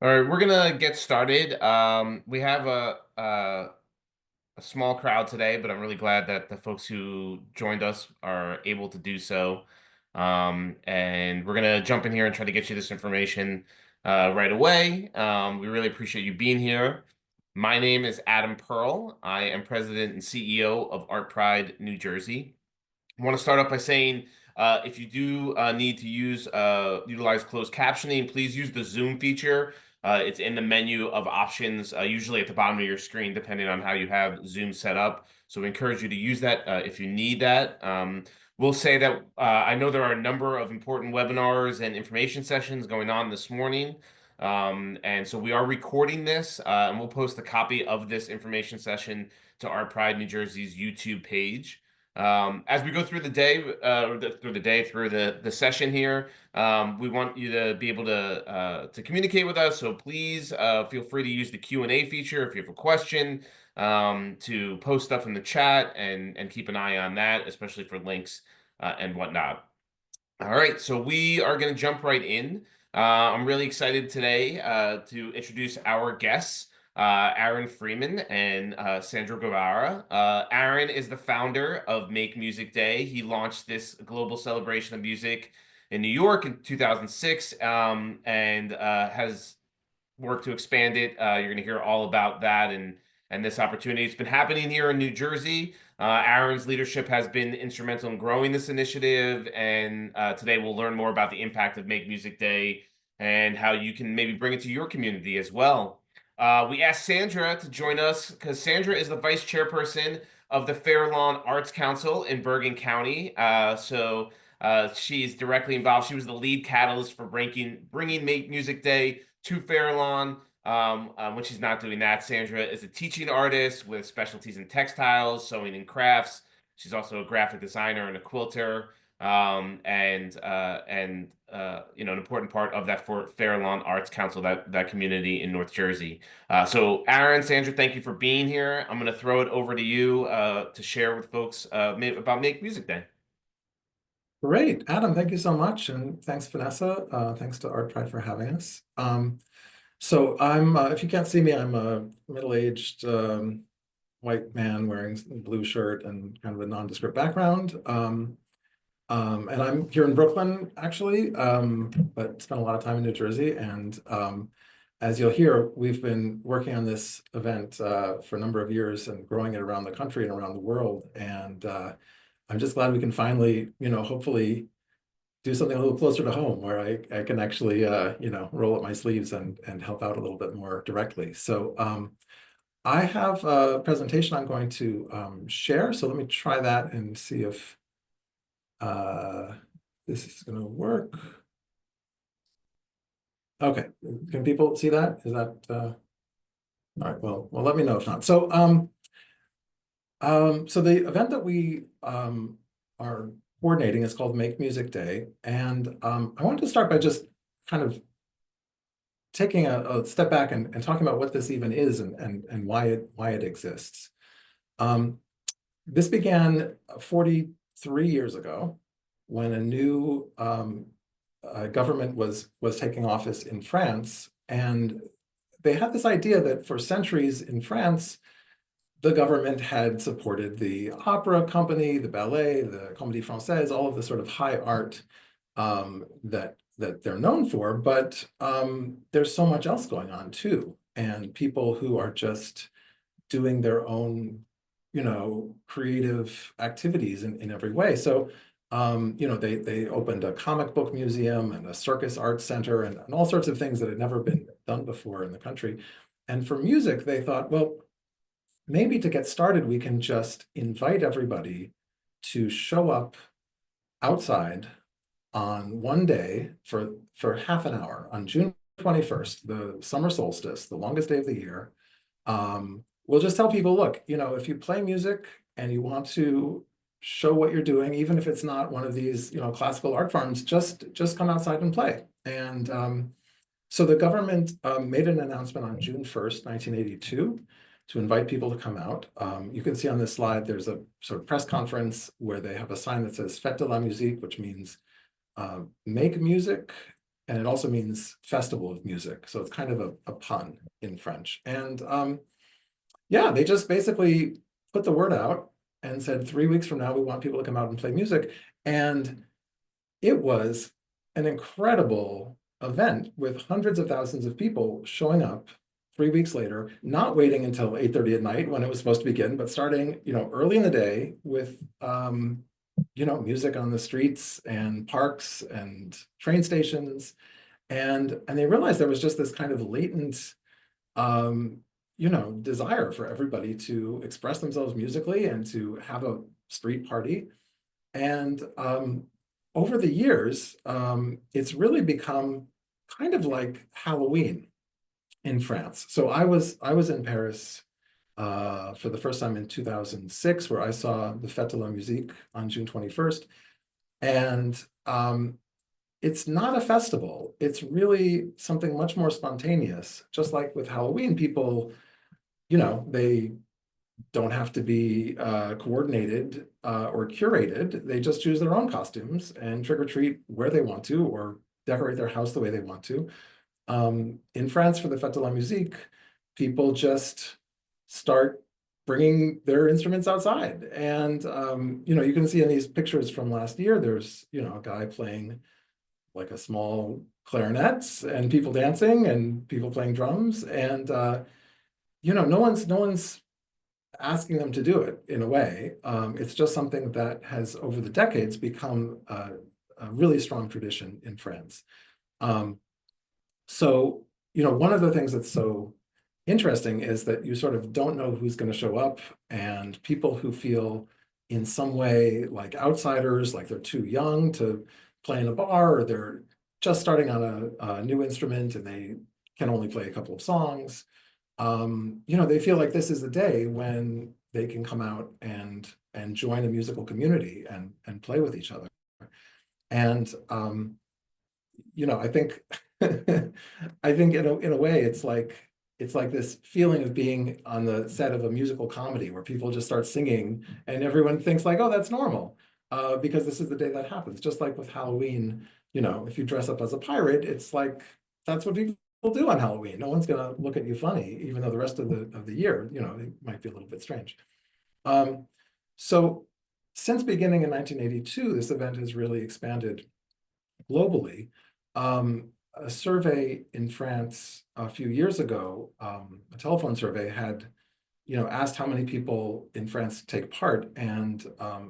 All right, we're gonna get started. We have a small crowd today, but I'm really glad that the folks who joined us are able to do so. And we're gonna jump in here and try to get you this information right away. We really appreciate you being here. My name is Adam Pearl. I am president and CEO of Art Pride New Jersey. I want to start off by saying if you do need to utilize closed captioning, please use the Zoom feature. It's in the menu of options, usually at the bottom of your screen, depending on how you have Zoom set up. So we encourage you to use that if you need that. We'll say that I know there are a number of important webinars and information sessions going on this morning. And so we are recording this, and we'll post a copy of this information session to Art Pride New Jersey's YouTube page. As we go through the day, through the session here, we want you to be able to communicate with us. So please feel free to use the Q&A feature if you have a question, to post stuff in the chat and keep an eye on that, especially for links and whatnot. All right, so we are going to jump right in. I'm really excited today to introduce our guests. Aaron Freeman and Sandra Guevara. Aaron is the founder of Make Music Day. He launched this global celebration of music in New York in 2006, and has worked to expand it. You're going to hear all about that and this opportunity. It's been happening here in New Jersey. Aaron's leadership has been instrumental in growing this initiative, and today we'll learn more about the impact of Make Music Day and how you can maybe bring it to your community as well. We asked Sandra to join us because Sandra is the vice chairperson of the Fair Lawn Arts Council in Bergen County. She's directly involved. She was the lead catalyst for bringing Make Music Day to Fair Lawn. When she's not doing that, Sandra is a teaching artist with specialties in textiles, sewing, and crafts. She's also a graphic designer and a quilter, an important part of that for Fair Lawn Arts Council, that community in North Jersey. So, Aaron, Sandra, thank you for being here. I'm going to throw it over to you to share with folks about Make Music Day. Great, Adam, thank you so much. And thanks, Vanessa. Thanks to Art Pride for having us. So I'm, if you can't see me, I'm a middle-aged white man wearing a blue shirt and kind of a nondescript background. And I'm here in Brooklyn, actually, but spent a lot of time in New Jersey. And as you'll hear, we've been working on this event for a number of years and growing it around the country and around the world. And I'm just glad we can finally, hopefully do something a little closer to home where I can actually, roll up my sleeves and help out a little bit more directly. So I have a presentation I'm going to share. So let me try that and see if this is going to work. Okay, can people see that? Is that, all right, well, let me know if not. So, so the event that we are coordinating is called Make Music Day. And I wanted to start by just kind of taking a step back and talking about what this even is and why it exists. This began 43 years ago when a new government was taking office in France. And they had this idea that for centuries in France, the government had supported the opera company, the ballet, the Comédie Française, all of the sort of high art that they're known for, but there's so much else going on too. And people who are just doing their own, creative activities in every way. So, they opened a comic book museum and a circus arts center and all sorts of things that had never been done before in the country. And for music, they thought, well, maybe to get started, we can just invite everybody to show up outside on one day for half an hour on June 21st, the summer solstice, the longest day of the year. We'll just tell people, look, if you play music and you want to show what you're doing, even if it's not one of these, classical art forms, just come outside and play. And so the government made an announcement on June 1st, 1982, to invite people to come out. You can see on this slide, there's a sort of press conference where they have a sign that says Fête de la Musique, which means make music. and it also means festival of music. So it's kind of a pun in French. And yeah, they just basically put the word out and said 3 weeks from now, we want people to come out and play music. And it was an incredible event with hundreds of thousands of people showing up 3 weeks later, not waiting until 8:30 at night when it was supposed to begin, but starting, early in the day with, music on the streets and parks and train stations. And they realized there was just this kind of latent, um, desire for everybody to express themselves musically and to have a street party. And over the years, it's really become kind of like Halloween in France. So I was in Paris for the first time in 2006, where I saw the Fête de la Musique on June 21st. And it's not a festival. It's really something much more spontaneous. Just like with Halloween, people, they don't have to be coordinated or curated. They just choose their own costumes and trick or treat where they want to, or decorate their house the way they want to. In France, for the Fête de la Musique, people just start bringing their instruments outside. And, you can see in these pictures from last year, there's, a guy playing like a small clarinet and people dancing and people playing drums. And, no one's asking them to do it in a way. It's just something that has over the decades become a really strong tradition in France. Um, so, one of the things that's so interesting is that you sort of don't know who's going to show up, and people who feel in some way like outsiders, like they're too young to play in a bar, or they're just starting on a new instrument and they can only play a couple of songs. They feel like this is the day when they can come out and join a musical community and play with each other. And I think I think in a way it's like this feeling of being on the set of a musical comedy where people just start singing and everyone thinks like, oh, that's normal. Because this is the day that happens. Just like with Halloween, if you dress up as a pirate, it's like that's what people do on Halloween. No one's gonna look at you funny, even though the rest of the year, it might be a little bit strange. Um, so since beginning in 1982, this event has really expanded globally. A survey in France a few years ago, a telephone survey had, asked how many people in France take part, and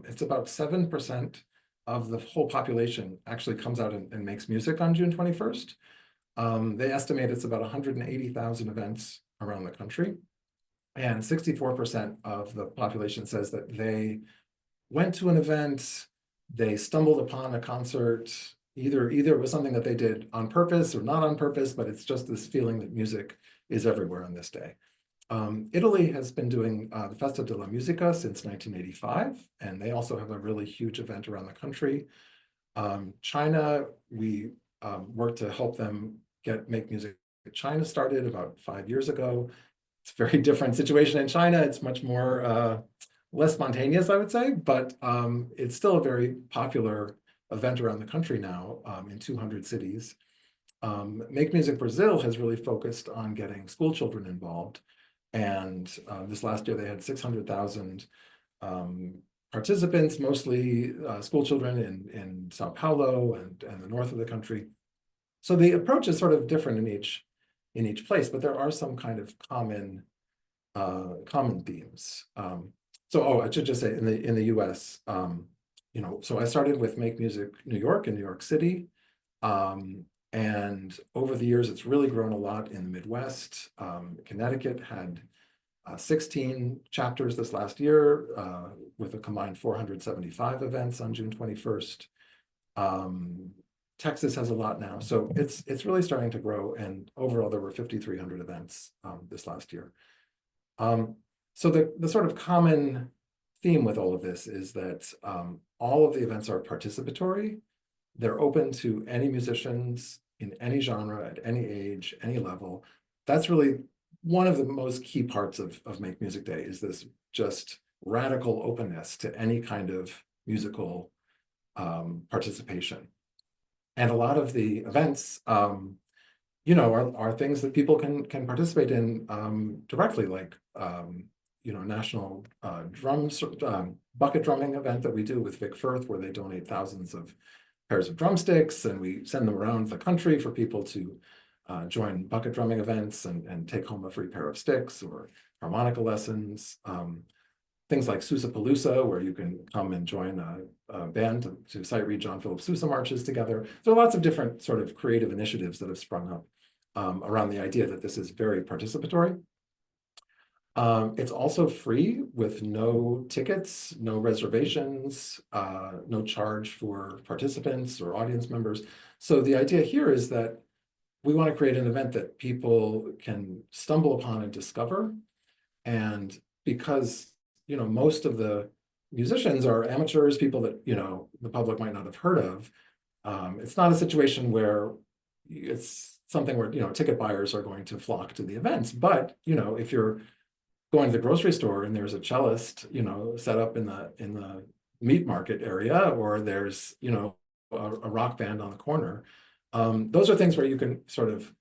it's about 7% of the whole population actually comes out and makes music on June 21st. They estimate it's about 180,000 events around the country, and 64% of the population says that they went to an event, they stumbled upon a concert, either it was something that they did on purpose or not on purpose, but it's just this feeling that music is everywhere on this day. Italy has been doing the Festa della Musica since 1985, and they also have a really huge event around the country. China, we worked to help them make music. China started about 5 years ago. It's a very different situation in China. It's much more less spontaneous, I would say, but it's still a very popular event around the country now in 200 cities. Make Music Brazil has really focused on getting school children involved. And this last year they had 600,000 participants, mostly school children in Sao Paulo and the north of the country. So the approach is sort of different in each place, but there are some kind of common themes. So I should just say in the US, so I started with Make Music New York in New York City. And over the years, it's really grown a lot in the Midwest. Connecticut had 16 chapters this last year with a combined 475 events on June 21st. Texas has a lot now. So it's really starting to grow. And overall, there were 5,300 events this last year. So the sort of common theme with all of this is that all of the events are participatory. They're open to any musicians in any genre, at any age, any level. That's really one of the most key parts of Make Music Day, is this just radical openness to any kind of musical participation. And a lot of the events, are things that people can participate in directly, like national drums bucket drumming event that we do with Vic Firth, where they donate thousands of pairs of drumsticks, and we send them around the country for people to join bucket drumming events and take home a free pair of sticks, or harmonica lessons. Things like Sousa where you can come and join a band to sight read John Philip Sousa marches together. There are lots of different sort of creative initiatives that have sprung up around the idea that this is very participatory. It's also free with no tickets, no reservations, no charge for participants or audience members. So the idea here is that we want to create an event that people can stumble upon and discover. And because, most of the musicians are amateurs, people that, the public might not have heard of, it's not a situation where it's something where, ticket buyers are going to flock to the events. But, if you're going to the grocery store and there's a cellist, set up in the meat market area, or there's, a rock band on the corner, those are things where you can sort of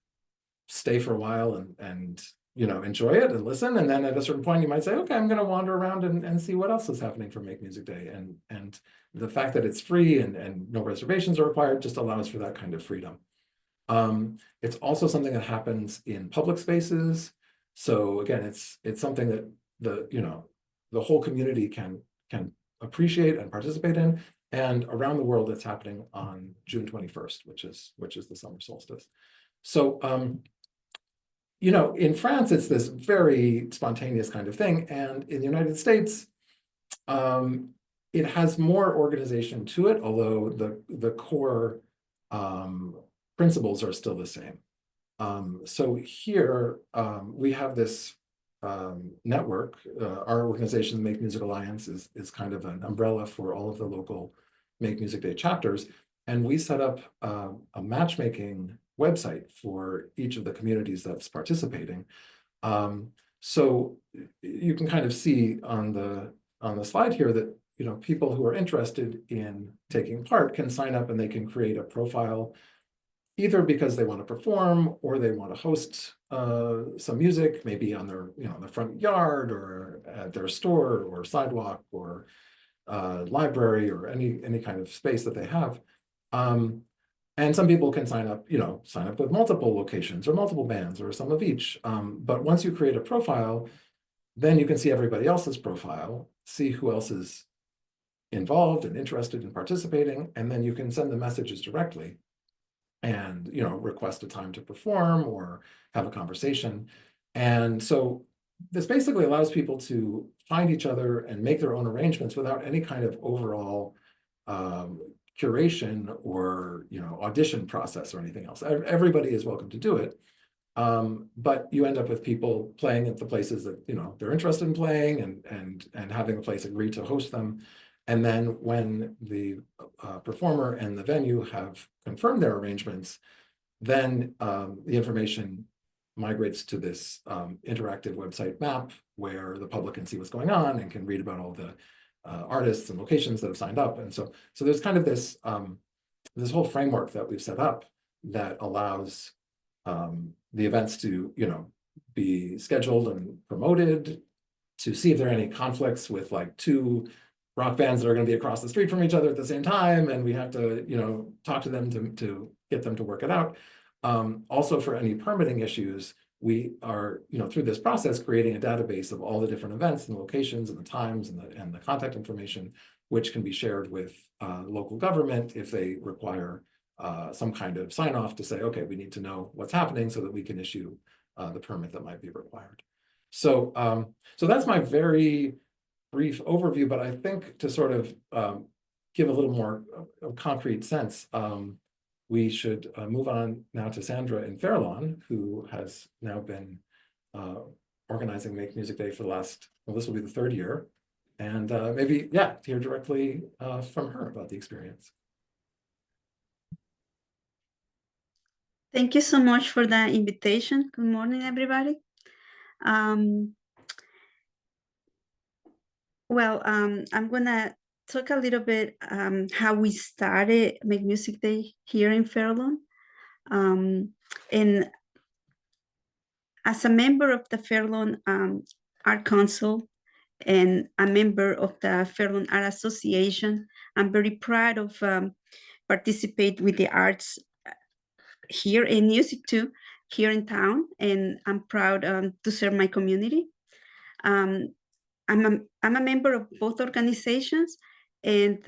stay for a while and enjoy it and listen. And then at a certain point, you might say, okay, I'm going to wander around and see what else is happening for Make Music Day. And the fact that it's free and no reservations are required just allows for that kind of freedom. It's also something that happens in public spaces. So again, it's something that the whole community can appreciate and participate in. And around the world, it's happening on June 21st, which is the summer solstice. So in France, it's this very spontaneous kind of thing. And in the United States, it has more organization to it, although the core principles are still the same. So here we have this network. Our organization, Make Music Alliance, is kind of an umbrella for all of the local Make Music Day chapters. And we set up a matchmaking website for each of the communities that's participating. So you can kind of see on the slide here that people who are interested in taking part can sign up and they can create a profile, either because they want to perform or they want to host some music, maybe on their their front yard or at their store or sidewalk or library or any kind of space that they have. And some people can sign up with multiple locations or multiple bands or some of each. But once you create a profile, then you can see everybody else's profile, see who else is involved and interested in participating, and then you can send the messages directly and request a time to perform or have a conversation. And so this basically allows people to find each other and make their own arrangements without any kind of overall curation or audition process or anything else. Everybody is welcome to do it, but you end up with people playing at the places that they're interested in playing, and having the place agree to host them. And then when the performer and the venue have confirmed their arrangements, then the information migrates to this interactive website map where the public can see what's going on and can read about all the artists and locations that have signed up. And so there's kind of this this whole framework that we've set up that allows the events to be scheduled and promoted, to see if there are any conflicts with like two rock bands that are going to be across the street from each other at the same time, and we have to talk to them to get them to work it out. Also, for any permitting issues, we are through this process creating a database of all the different events and locations and the times and the contact information, which can be shared with local government if they require some kind of sign off to say, okay, we need to know what's happening so that we can issue the permit that might be required. So so that's my very brief overview, but I think to sort of give a little more concrete sense, we should move on now to Sandra in Fairlawn, who has now been organizing Make Music Day for the last, well, this will be the third year. And maybe, yeah, hear directly from her about the experience. Thank you so much for the invitation. Good morning, everybody. I'm gonna talk a little bit how we started Make Music Day here in Fairlawn. And as a member of the Fairlawn Art Council and a member of the Fairlawn Art Association, I'm very proud of participate with the arts here in music too, here in town, and I'm proud to serve my community. Um, I'm a member of both organizations, and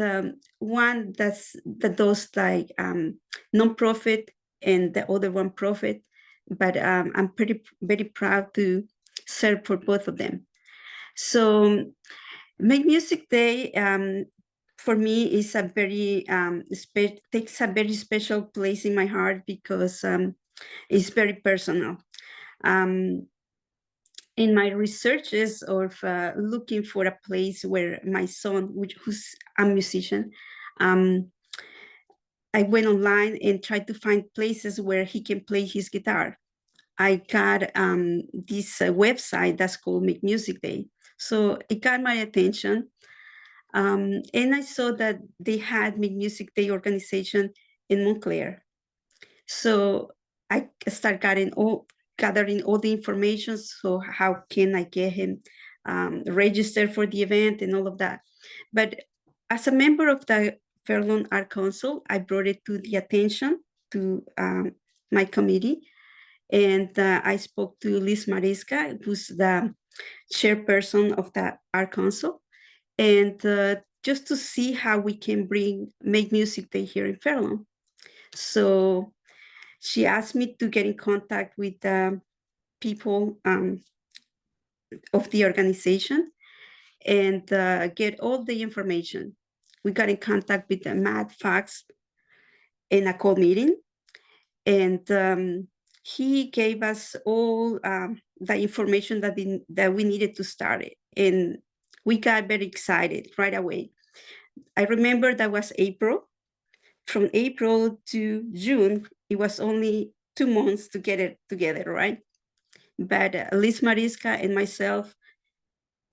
one that does like nonprofit, and the other one profit. But I'm very proud to serve for both of them. So Make Music Day for me is a very takes a very special place in my heart because it's very personal. Um, in my researches of looking for a place where my son, who's a musician, I went online and tried to find places where he can play his guitar. I got this website that's called Make Music Day. So it got my attention. And I saw that they had Make Music Day organization in Montclair. So I started gathering all the information. So how can I get him registered for the event and all of that? But as a member of the Fairlawn Art Council, I brought it to the attention to my committee. And I spoke to Liz Mariska, who's the chairperson of the Art Council, and just to see how we can Make Music Day here in Fairlawn. So she asked me to get in contact with people of the organization and get all the information. We got in contact with Matt Fox in a call meeting, and he gave us all the information that we needed to start it. And we got very excited right away. I remember that was April. From April to June, it was only 2 months to get it together, right? But Liz Mariska and myself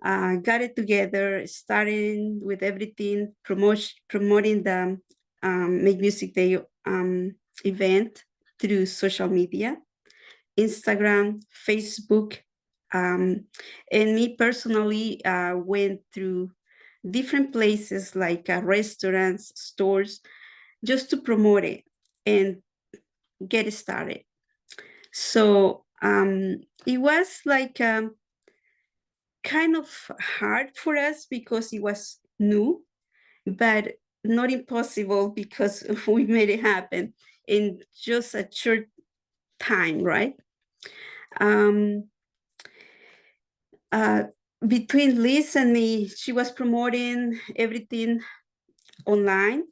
got it together, starting with everything, promoting the Make Music Day event through social media, Instagram, Facebook, and me personally went through different places like restaurants, stores, just to promote it and get it started. So it was like kind of hard for us because it was new, but not impossible because we made it happen in just a short time, right? Um, uh, Between Liz and me, she was promoting everything online,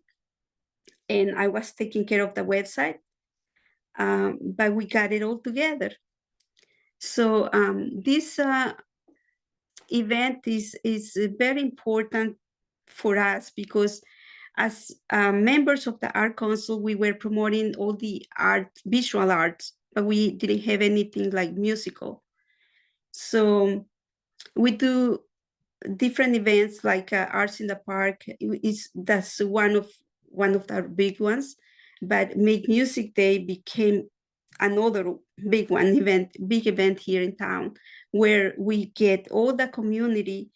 and I was taking care of the website, but we got it all together. So this event is very important for us because as members of the Art Council, we were promoting all the visual arts, but we didn't have anything like musical. So we do different events like Arts in the Park. That's one of the big ones, but Make Music Day became another big event here in town, where we get all the community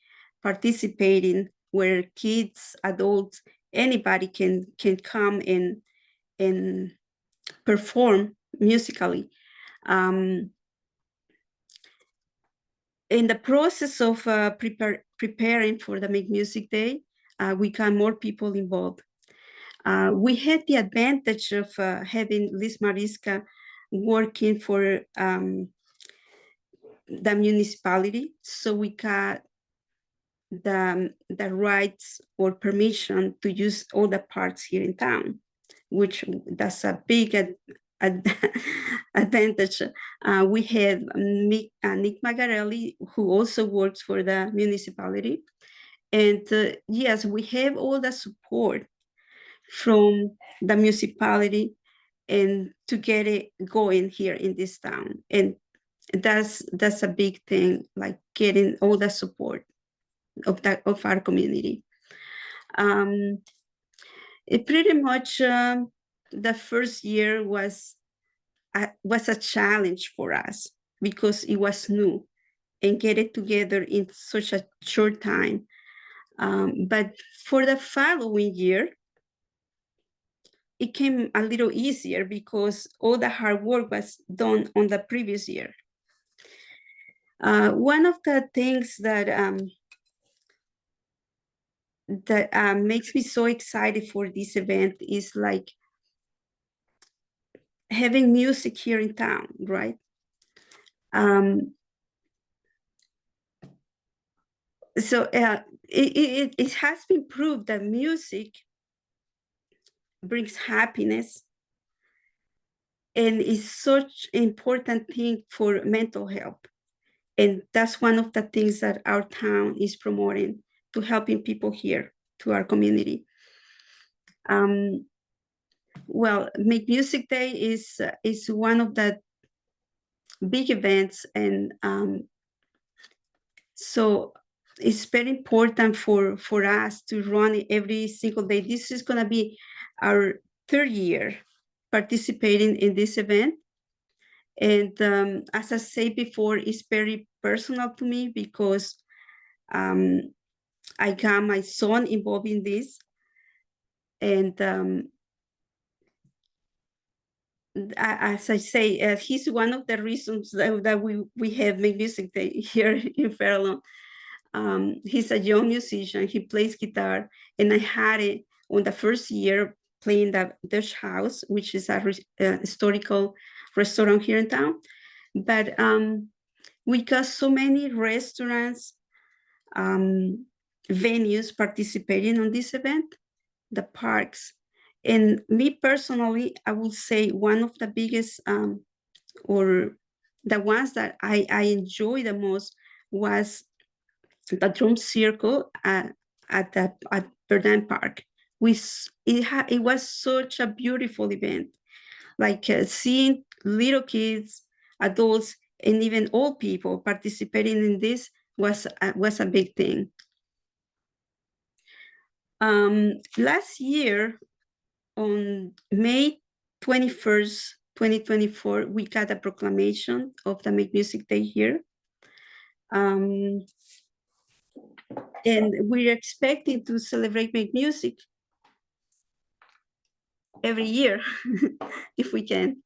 participating, where kids, adults, anybody can come and perform musically. In the process of preparing for the Make Music Day, we got more people involved. We had the advantage of having Liz Mariska working for the municipality, so we got the rights or permission to use all the parks here in town, which that's a big advantage. We have Nick Magarelli, who also works for the municipality. And yes, we have all the support from the municipality and to get it going here in this town. And that's a big thing, like getting all the support of our community. Um, it pretty much the first year was a challenge for us because it was new and get it together in such a short time. But for the following year, it came a little easier because all the hard work was done on the previous year. One of the things that makes me so excited for this event is like having music here in town, right? So it has been proved that music brings happiness and is such an important thing for mental health. And that's one of the things that our town is promoting to helping people here, to our community. Well, Make Music Day is one of the big events, and so it's very important for us to run it every single day. This is going to be our third year participating in this event. And as I said before, it's very personal to me because I got my son involved in this. And as I say, he's one of the reasons that we have Make Music Day here in Fairlawn. He's a young musician. He plays guitar, and I had it on the first year playing the Dutch House, which is a historical restaurant here in town. But we got so many restaurants, venues participating on this event, the parks. And me personally, I would say one of the biggest or the ones that I enjoy the most was the drum circle at Verdun Park. It was such a beautiful event, like seeing little kids, adults, and even old people participating in this was a big thing. Last year, on May 21st, 2024, we got a proclamation of the Make Music Day here. And we're expecting to celebrate Make Music every year, if we can.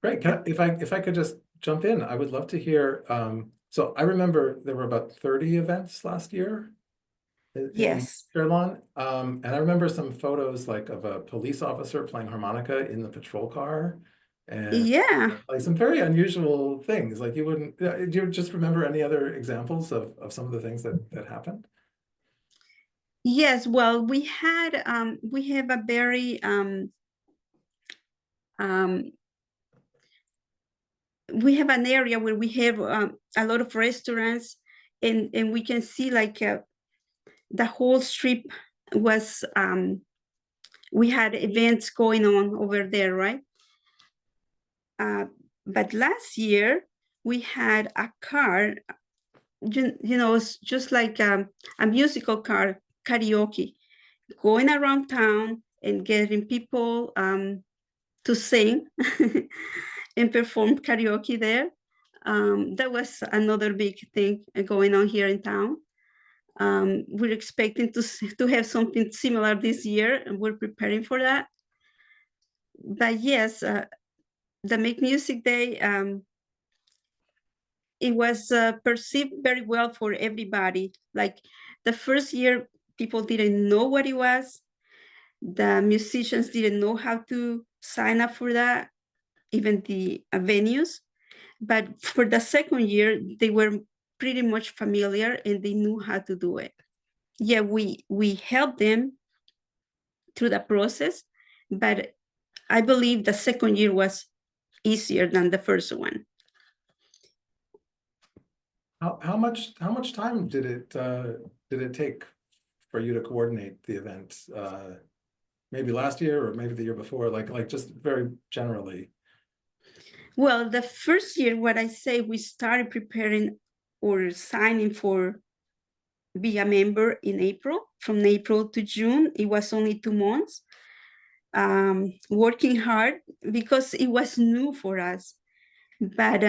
Great. If I could just jump in, I would love to hear. So I remember there were about 30 events last year in Yes. Fairlawn. And I remember some photos like of a police officer playing harmonica in the patrol car, and Yeah. like some very unusual things. Like you wouldn't. Do you just remember any other examples of some of the things that happened? Yes. Well, we have a very we have an area where we have a lot of restaurants, and we can see like the whole strip was we had events going on over there, right? But last year we had a car, it's just like a musical car, karaoke, going around town and getting people to sing and perform karaoke there. That was another big thing going on here in town. We're expecting to have something similar this year, and we're preparing for that. But yes, the Make Music Day, it was perceived very well for everybody. Like the first year, people didn't know what it was. The musicians didn't know how to sign up for that, even the venues. But for the second year, they were pretty much familiar and they knew how to do it. Yeah, we helped them through the process, but I believe the second year was easier than the first one. How much time did it take for you to coordinate the event? Maybe last year or maybe the year before, like just very generally. Well, the first year, what I say, we started preparing or signing for be a member in April. From April to June, it was only 2 months. Working hard because it was new for us. But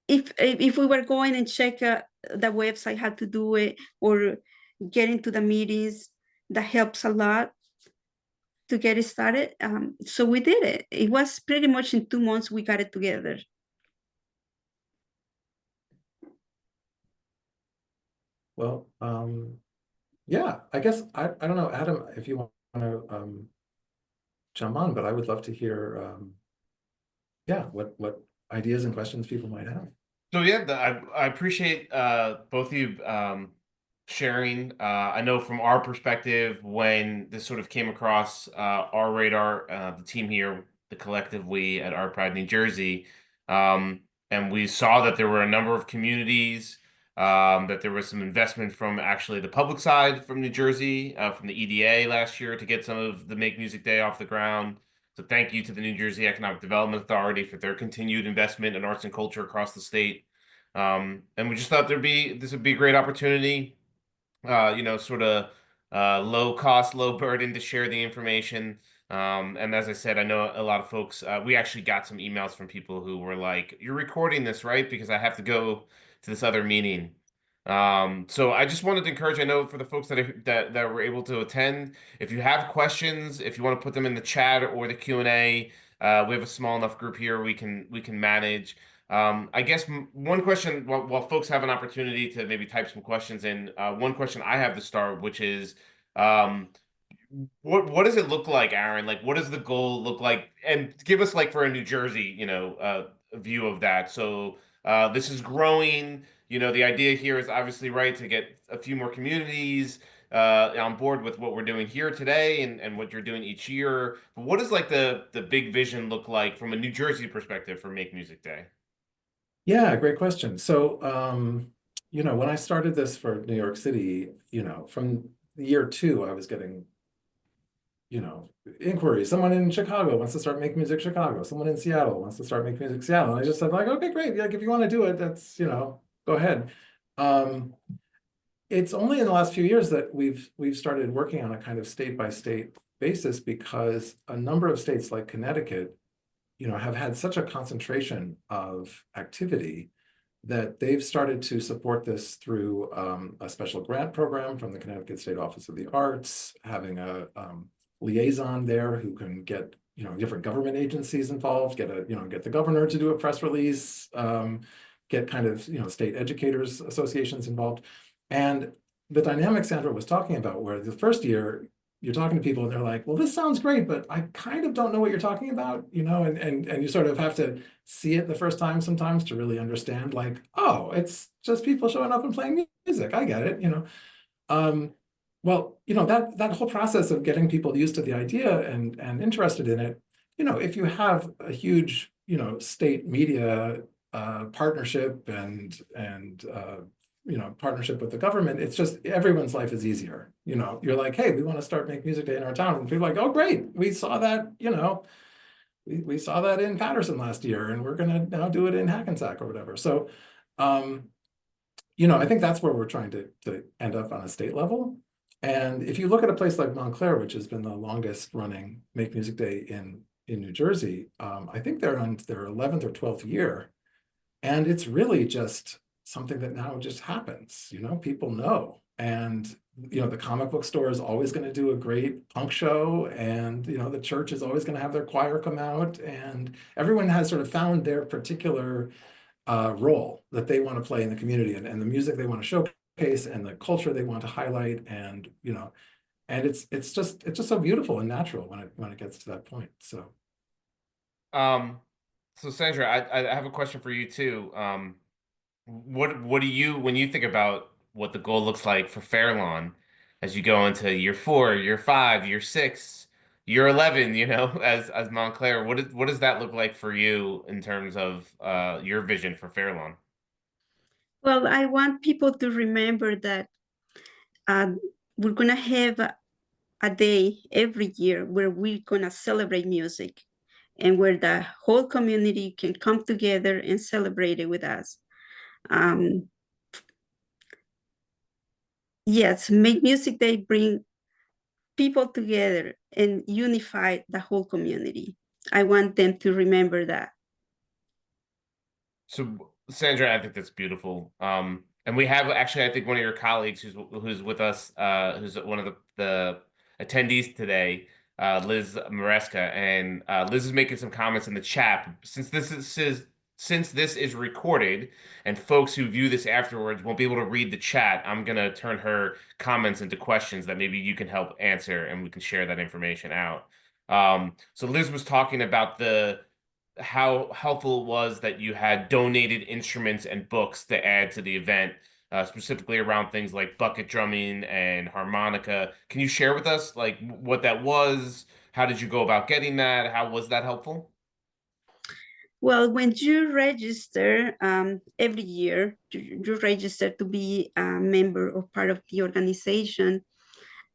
if we were going and check the website how to do it or get into the meetings, that helps a lot to get it started. So we did it. It was pretty much in 2 months we got it together. Well, yeah, I guess I don't know, Adam, if you want to jump on, but I would love to hear yeah, what ideas and questions people might have. So yeah, I appreciate both of you sharing. I know from our perspective, when this sort of came across our radar, the team here, the collective, we at Art Pride New Jersey, um, and we saw that there were a number of communities, that there was some investment from actually the public side from New Jersey, from the EDA last year to get some of the Make Music Day off the ground. So thank you to the New Jersey Economic Development Authority for their continued investment in arts and culture across the state. And we just thought this would be a great opportunity, sort of low cost, low burden to share the information. And as I said, I know a lot of folks, we actually got some emails from people who were like, "You're recording this, right? Because I have to go to this other meeting." So I just wanted to encourage, I know for the folks that were able to attend, if you have questions, if you want to put them in the chat or the Q&A, we have a small enough group here we can manage. I guess one question, while folks have an opportunity to maybe type some questions in, one question I have to start, which is, um, what does it look like, Aaron? Like, what does the goal look like? And give us like for a New Jersey, a view of that. So this is growing. The idea here is obviously right to get a few more communities on board with what we're doing here today and what you're doing each year. But what does like the big vision look like from a New Jersey perspective for Make Music Day? Yeah, great question. So, when I started this for New York City, from year two, I was getting, inquiries. Someone in Chicago wants to start Make Music Chicago. Someone in Seattle wants to start Make Music Seattle. And I just said like, okay, great. Like, if you want to do it, that's, go ahead. It's only in the last few years that we've started working on a kind of state by state basis because a number of states like Connecticut, have had such a concentration of activity that they've started to support this through a special grant program from the Connecticut State Office of the Arts, having a liaison there who can get different government agencies involved, get the governor to do a press release, get kind of state educators associations involved. And the dynamic Sandra was talking about, where the first year you're talking to people and they're like, well, this sounds great, but I kind of don't know what you're talking about, and you sort of have to see it the first time sometimes to really understand, like, oh, it's just people showing up and playing music. I get it. Well, that whole process of getting people used to the idea and interested in it, if you have a huge, state media partnership and partnership with the government, it's just everyone's life is easier. You're like, hey, we want to start Make Music Day in our town, and people are like, oh, great, we saw that, we saw that in Patterson last year, and we're gonna now do it in Hackensack or whatever. So, I think that's where we're trying to end up on a state level. And if you look at a place like Montclair, which has been the longest running Make Music Day in New Jersey, I think they're on their 11th or 12th year. And it's really just something that now just happens, people know. And, the comic book store is always going to do a great punk show. And, the church is always going to have their choir come out. And everyone has sort of found their particular role that they want to play in the community, and the music they want to showcase and the culture they want to highlight. And, and it's just so beautiful and natural when it gets to that point. So. So Sandra, I have a question for you too. What do you, when you think about what the goal looks like for Fairlawn as you go into year 4, year 5, year 6, year 11, as Montclair, what does that look like for you in terms of your vision for Fairlawn? Well, I want people to remember that uh, we're going to have a day every year where we're going to celebrate music. and where the whole community can come together and celebrate it with us. Yes, Make Music Day bring people together and unify the whole community. I want them to remember that. So Sandra, I think that's beautiful. And we have actually, I think one of your colleagues who's with us, who's one of the attendees today, Liz Maresca, and Liz is making some comments in the chat. Since this is recorded and folks who view this afterwards won't be able to read the chat, I'm gonna turn her comments into questions that maybe you can help answer, and we can share that information out. So Liz was talking about how helpful it was that you had donated instruments and books to add to the event, specifically around things like bucket drumming and harmonica. Can you share with us like what that was? How did you go about getting that? How was that helpful? Well, when you register every year, you register to be a member or part of the organization,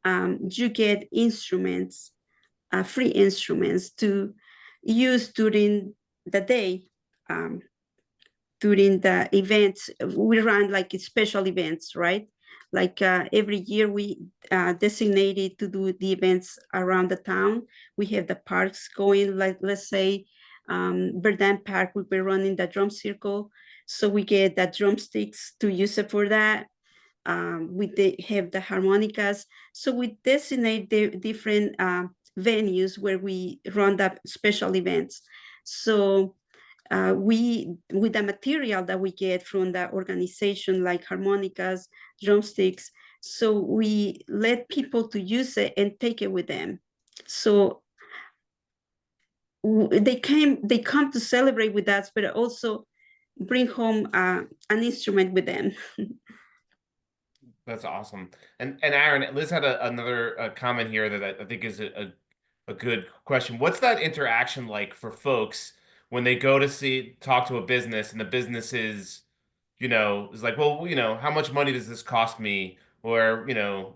you get instruments, free instruments to use during the day. During the events, we run like special events, right? Like every year we designated to do the events around the town. We have the parks going, like let's say Verdun Park, we were running the drum circle. So we get the drumsticks to use it for that. Have the harmonicas. So we designate the different venues where we run the special events. So we, with the material that we get from the organization, like harmonicas, drumsticks, so we let people to use it and take it with them. So they come to celebrate with us, but also bring home an instrument with them. That's awesome. And Aaron, Liz had another comment here that I think is a good question. What's that interaction like for folks when they go to talk to a business and the business is like, well, how much money does this cost me? Or,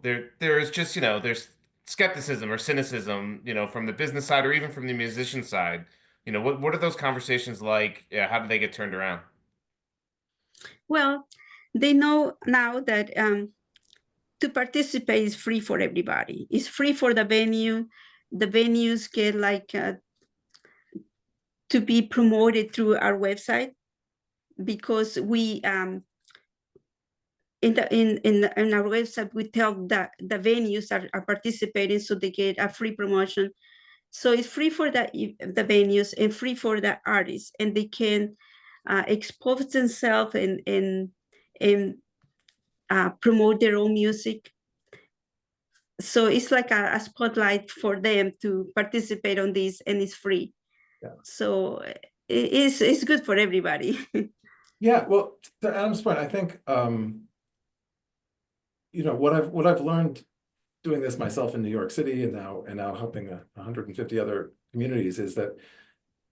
there's just, there's skepticism or cynicism, from the business side or even from the musician side. What are those conversations like? Yeah, how do they get turned around? Well, they know now that to participate is free for everybody. It's free for the venue. The venues get like to be promoted through our website, because we in our website we tell that the venues are participating, so they get a free promotion. So it's free for the venues and free for the artists, and they can expose themselves and promote their own music. So it's like a spotlight for them to participate on this, and it's free. Yeah. So it's good for everybody. Yeah, well, to Adam's point, I think what I've learned doing this myself in New York City and now helping 150 other communities is that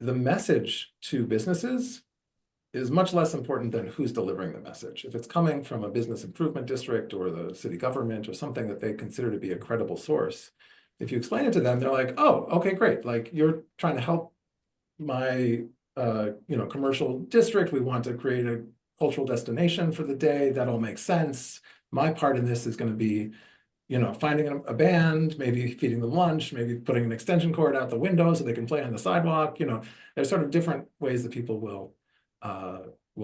the message to businesses is much less important than who's delivering the message. If it's coming from a business improvement district or the city government or something that they consider to be a credible source, if you explain it to them, they're like, oh, okay, great. Like, you're trying to help my commercial district. We want to create a cultural destination for the day. That all makes sense. My part in this is going to be finding a band, maybe feeding them lunch, maybe putting an extension cord out the window so they can play on the sidewalk. There's sort of different ways that people will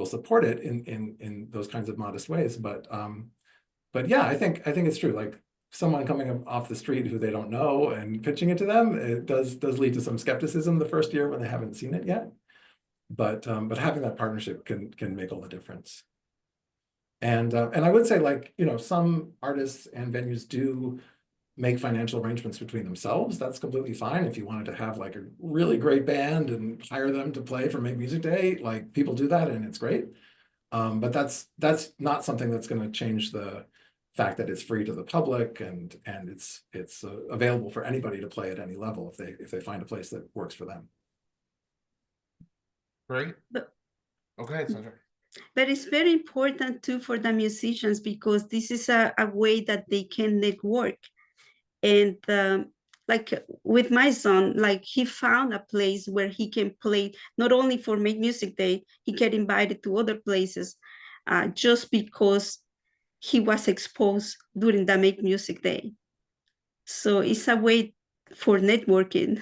support it in those kinds of modest ways. But yeah, I think it's true. Like, someone coming off the street who they don't know and pitching it to them, it does lead to some skepticism the first year when they haven't seen it yet. But having that partnership can make all the difference. And I would say, like, some artists and venues do make financial arrangements between themselves. That's completely fine. If you wanted to have like a really great band and hire them to play for Make Music Day, like, people do that and it's great. But that's not something that's going to change the fact that it's free to the public and it's available for anybody to play at any level if they find a place that works for them. Great. But Okay, Sandra. But it's very important too for the musicians, because this is a way that they can network. And like with my son, like he found a place where he can play not only for Make Music Day, he get invited to other places just because he was exposed during the Make Music Day. So it's a way for networking.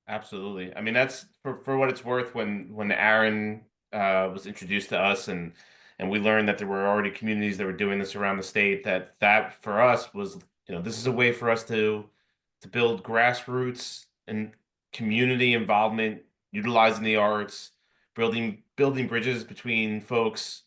Absolutely. I mean, that's for what it's worth. When Aaron was introduced to us, and we learned that there were already communities that were doing this around the state, that for us was, this is a way for us to build grassroots and community involvement, utilizing the arts, building bridges between folks,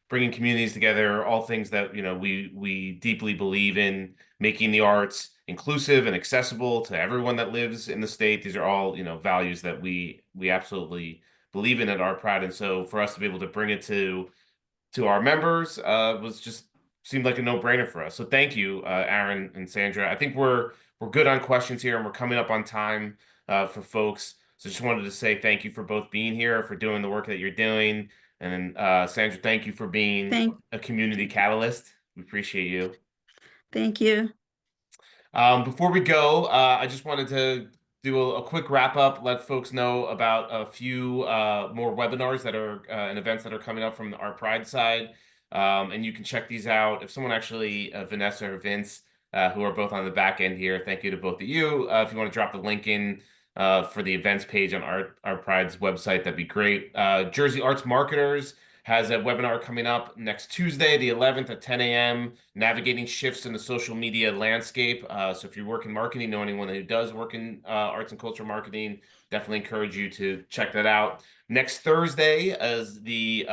bringing communities together, all things that, we deeply believe in, making the arts inclusive and accessible to everyone that lives in the state. These are all, values that we absolutely believe in at Art Pride. And so for us to be able to bring it to our members was just seemed like a no-brainer for us. So thank you, Aaron and Sandra. I think we're good on questions here, and we're coming up on time for folks. So just wanted to say thank you for both being here, for doing the work that you're doing. And then Sandra, thank you for being Thank, a community catalyst. We appreciate you. thank you. Before we go, I just wanted to do a quick wrap up, let folks know about a few more webinars that are and events that are coming up from our Pride side. And you can check these out. If someone actually, Vanessa or Vince, who are both on the back end here, thank you to both of you. If you want to drop the link in for the events page on our Pride's website, that'd be great. Jersey Arts Marketers has a webinar coming up next Tuesday, the 11th at 10 a.m., navigating shifts in the social media landscape. So if you work in marketing, know anyone who does work in arts and culture marketing, definitely encourage you to check that out. Next Thursday is the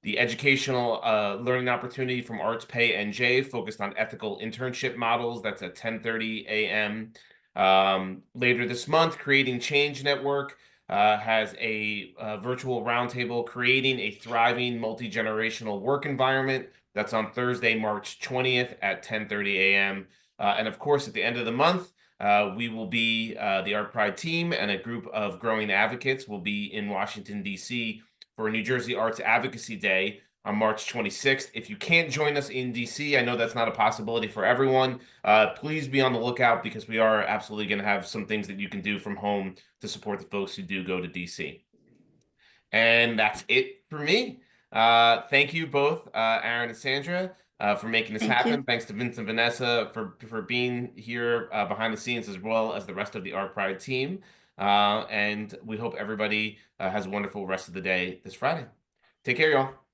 educational learning opportunity from Arts Pay NJ, focused on ethical internship models. That's at 10:30 a.m. Later this month, Creating Change Network has a virtual roundtable, creating a thriving multi-generational work environment. That's on Thursday, March 20th at 10:30 a.m. And of course, at the end of the month, we will be the Art Pride team and a group of growing advocates will be in Washington, D.C. for New Jersey Arts Advocacy Day on March 26th. If you can't join us in DC, I know that's not a possibility for everyone. Please be on the lookout because we are absolutely going to have some things that you can do from home to support the folks who do go to DC. And that's it for me. Thank you both, Aaron and Sandra, for making this Thank happen. you. Thanks to Vince and Vanessa for being here behind the scenes, as well as the rest of the Art Pride team. And we hope everybody has a wonderful rest of the day this Friday. Take care, y'all.